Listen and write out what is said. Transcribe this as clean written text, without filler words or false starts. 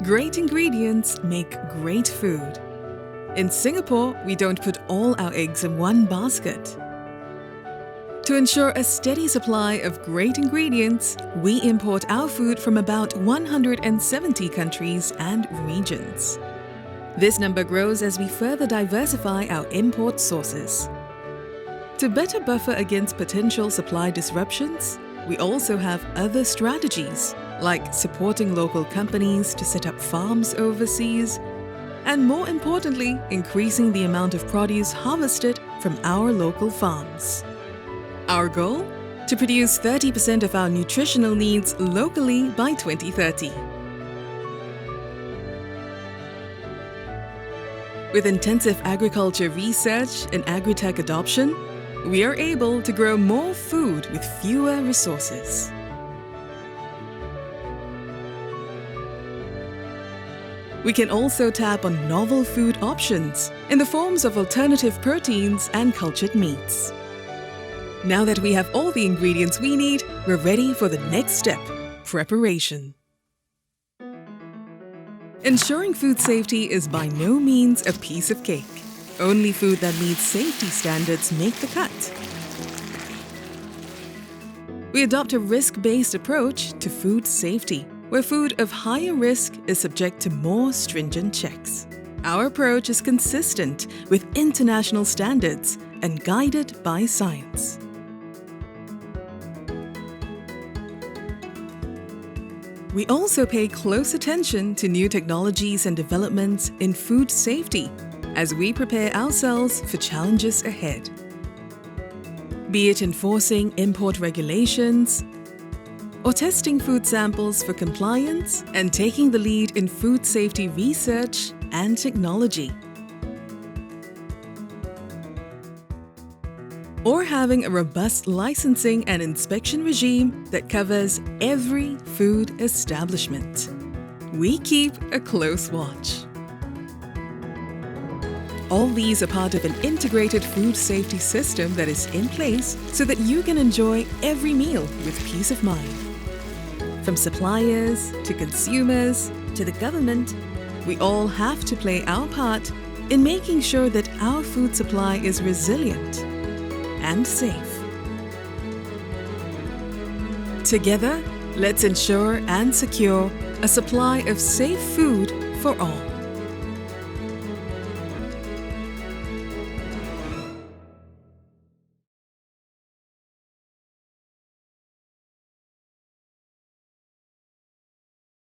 Great ingredients make great food. In Singapore, we don't put all our eggs in one basket. To ensure a steady supply of great ingredients, we import our food from about 170 countries and regions. This number grows as we further diversify our import sources. To better buffer against potential supply disruptions, we also have other strategies, like supporting local companies to set up farms overseas, and more importantly, increasing the amount of produce harvested from our local farms. Our goal? To produce 30% of our nutritional needs locally by 2030. With intensive agriculture research and agri-tech adoption, we are able to grow more food with fewer resources. We can also tap on novel food options in the forms of alternative proteins and cultured meats. Now that we have all the ingredients we need, we're ready for the next step: preparation. Ensuring food safety is by no means a piece of cake. Only food that meets safety standards make the cut. We adopt a risk-based approach to food safety, where food of higher risk is subject to more stringent checks. Our approach is consistent with international standards and guided by science. We also pay close attention to new technologies and developments in food safety as we prepare ourselves for challenges ahead. Be it enforcing import regulations, or testing food samples for compliance and taking the lead in food safety research and technology. Or having a robust licensing and inspection regime that covers every food establishment. We keep a close watch. All these are part of an integrated food safety system that is in place so that you can enjoy every meal with peace of mind. From suppliers to consumers to the government, we all have to play our part in making sure that our food supply is resilient and safe. Together, let's ensure and secure a supply of safe food for all.